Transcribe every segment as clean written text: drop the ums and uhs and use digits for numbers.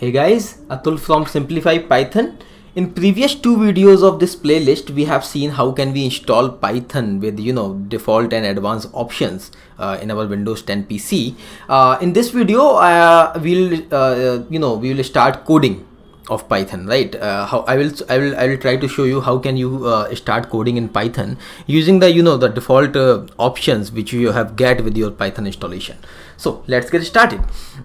Hey guys, Atul from Simplify Python. In previous two videos of this playlist, we have seen how can we install Python with default and advanced options in our Windows 10 PC. In this video, we will start coding of Python, right? How I will try to show you how can you start coding in Python using the default options which you have get with your Python installation. So let's get started.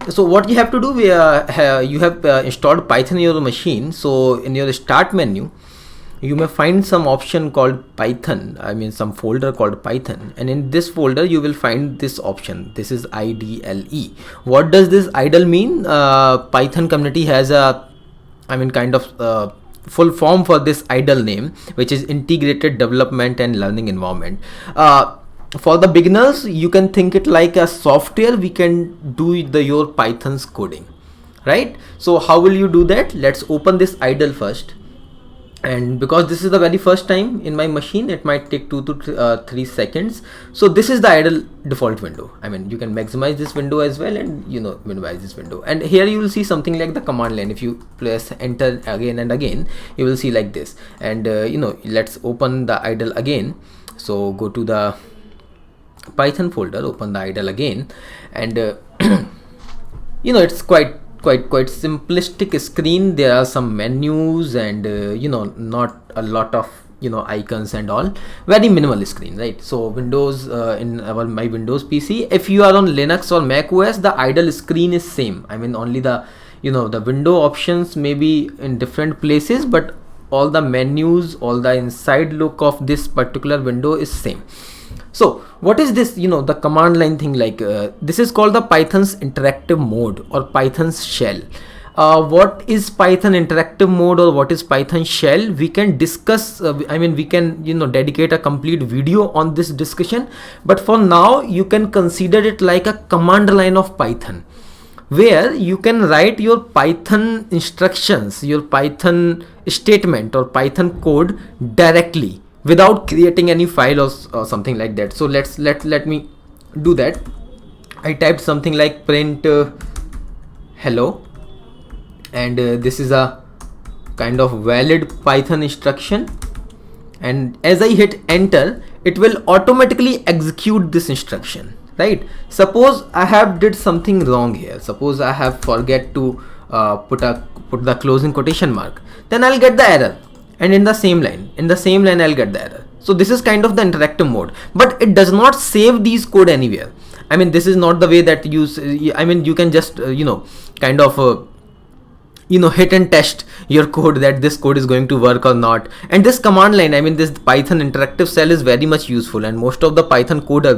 So what you have to do, you have installed Python in your machine. So in your start menu, you may find some option called Python, some folder called Python, and in this folder you will find this option. This is IDLE. What does this idle mean? Python community has a full form for this idle name, which is Integrated Development and Learning Environment. For the beginners, you can think it like a software we can do your Python's coding, right? So how will you do that? Let's open this idle first. And because this is the very first time in my machine, it might take 2 to 3 seconds. So this is the idle default window. You can maximize this window as well and minimize this window. And here you will see something like the command line. If you press enter again and again, you will see like this. And let's open the idle again. So go to the Python folder, open the idle again, and it's quite simplistic screen. There are some menus and not a lot of icons and all. Very minimal screen, right? So Windows in my Windows PC, if you are on Linux or Mac OS, the idle screen is same. Only the the window options may be in different places, but all the menus, all the inside look of this particular window is same. So what is this, the command line thing? Like this is called the Python's interactive mode or Python's shell. What is Python interactive mode or what is Python shell? We can discuss, we can dedicate a complete video on this discussion, but for now you can consider it like a command line of Python, where you can write your Python instructions, your Python statement or Python code directly without creating any file or something like that. So let me do that. I typed something like print hello, and this is a kind of valid Python instruction, and as I hit enter, it will automatically execute this instruction, right? Suppose I have did something wrong here. Suppose I have forget to put the closing quotation mark, then I'll get the error. And in the same line I'll get the error. So this is kind of the interactive mode, but it does not save these code anywhere. This is not the way that you can just hit and test your code that this code is going to work or not. And this command line, this Python interactive cell is very much useful, and most of the Python coder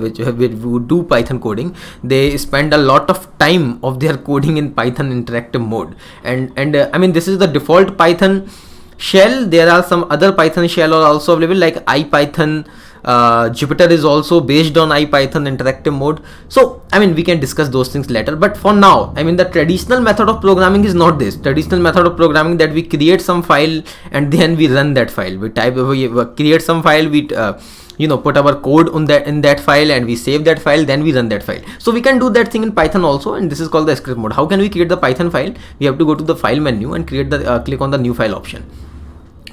who do Python coding, they spend a lot of time of their coding in Python interactive mode. And this is the default Python shell. There are some other Python shell are also available, like IPython. Jupyter is also based on IPython interactive mode. So we can discuss those things later, but for now, the traditional method of programming is not this. Traditional method of programming that we create some file and then we run that file. We create some file, we put our code on that in that file, and we save that file, then we run that file. So we can do that thing in Python also, and this is called the script mode. How can we create the Python file? We have to go to the file menu and create the click on the new file option,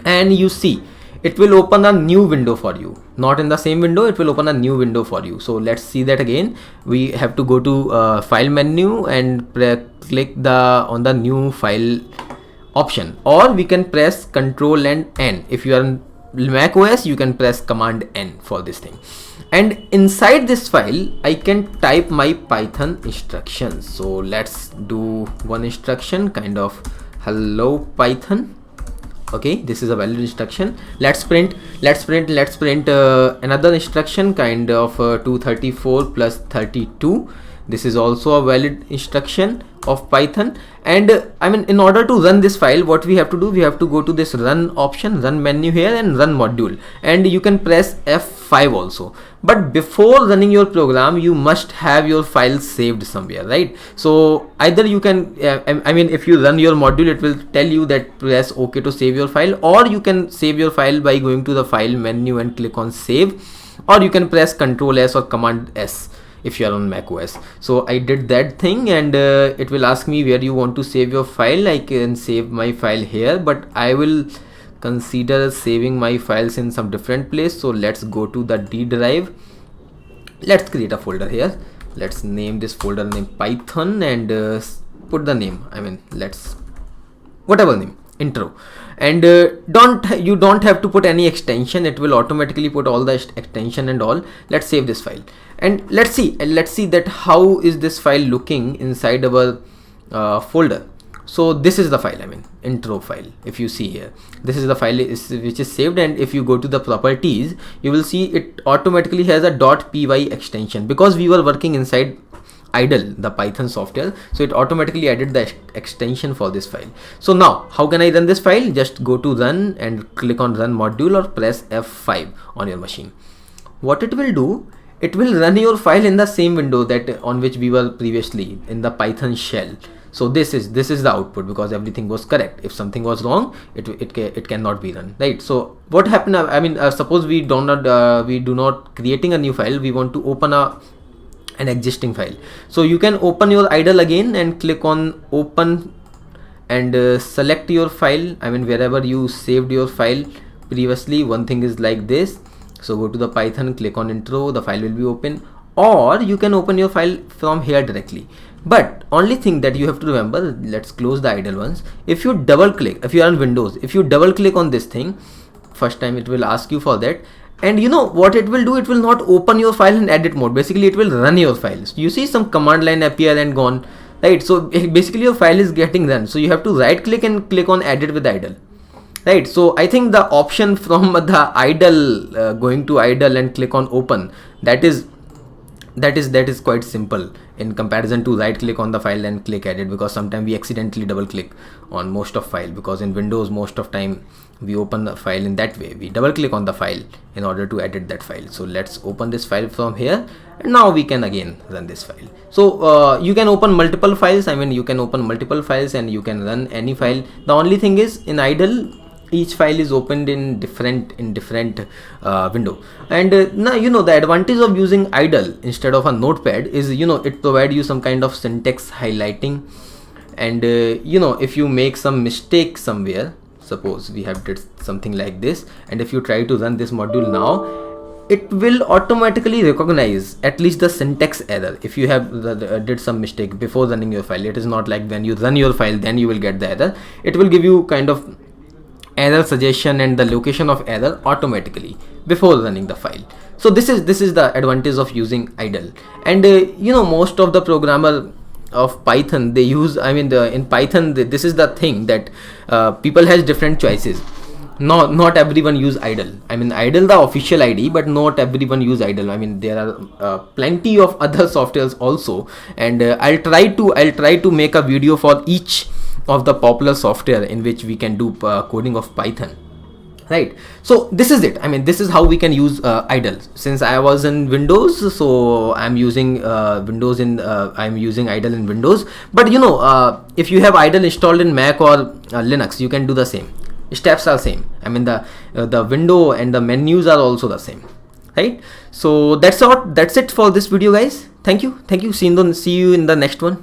and you see it will open a new window for you. Not in the same window, it will open a new window for you. So let's see that again. We have to go to file menu and click on the new file option, or we can press Ctrl and N. If you are in Mac OS, you can press Command N for this thing. And inside this file, I can type my Python instructions. So let's do one instruction, kind of hello Python. Okay, this is a valid instruction. Let's print another instruction, kind of 234 plus 32. This is also a valid instruction of Python. And in order to run this file, what we have to do, we have to go to this run option, run menu here, and run module, and you can press F5 also. But before running your program, you must have your file saved somewhere, right? So either you can if you run your module, it will tell you that press OK to save your file, or you can save your file by going to the file menu and click on save, or you can press Ctrl S or Command S. if you are on Mac OS. So I did that thing, and it will ask me where you want to save your file. I can save my file here, but I will consider saving my files in some different place. So let's go to the D drive. Let's create a folder here. Let's name this folder name Python, and put the name, I mean, let's whatever name, intro. And you don't have to put any extension, it will automatically put all the extension and all. Let's save this file, and let's see that how is this file looking inside our folder. So this is the file, I mean intro file. If you see here, this is the file which is saved, and if you go to the properties, you will see it automatically has a .py extension, because we were working inside idle, the Python software, so it automatically added the extension for this file. So now how can I run this file? Just go to run and click on run module, or press F5 on your machine. What it will do, it will run your file in the same window that on which we were previously, in the Python shell. So this is the output, because everything was correct. If something was wrong, it cannot be run, right? So what happened, I mean suppose we do not creating a new file, we want to open an existing file. So you can open your idle again and click on open, and select your file, I mean wherever you saved your file previously. One thing is like this. So go to the Python, click on intro, the file will be open, or you can open your file from here directly. But only thing that you have to remember, let's close the idle ones. If you double click, if you are on Windows, if you double click on this thing, first time it will ask you for that, and you know what it will do, it will not open your file in edit mode. Basically it will run your files. You see some command line appear and gone, right? So basically your file is getting run, so you have to right click and click on edit with idle, right? So I think the option from the idle, going to idle and click on open, that is quite simple in comparison to right click on the file and click edit, because sometimes we accidentally double click on most of file, because in Windows most of time we open the file in that way, we double click on the file in order to edit that file. So let's open this file from here, and now we can again run this file. So you can open multiple files, I mean you can open multiple files and you can run any file. The only thing is, in idle each file is opened in different window. And now you know the advantage of using idle instead of a notepad is, you know, it provides you some kind of syntax highlighting. And you know, if you make some mistake somewhere, suppose we have did something like this, and if you try to run this module now, it will automatically recognize at least the syntax error if you have did some mistake before running your file. It is not like when you run your file then you will get the error. It will give you kind of error suggestion and the location of error automatically before running the file. So this is the advantage of using idle. And you know, most of the programmer of Python, they use, I mean in Python this is the thing that people has different choices. Not everyone use idle. I mean idle the official ID, but not everyone use idle. I mean there are plenty of other softwares also, and I'll try to make a video for each of the popular software in which we can do coding of Python, right? So this is it. I mean this is how we can use idle. Since I was in Windows, so I'm using I'm using idle in Windows. But you know, if you have idle installed in Mac or Linux, you can do the same. Steps are same. I mean the window and the menus are also the same, right? So that's it for this video, guys. Thank you. See you in the next one.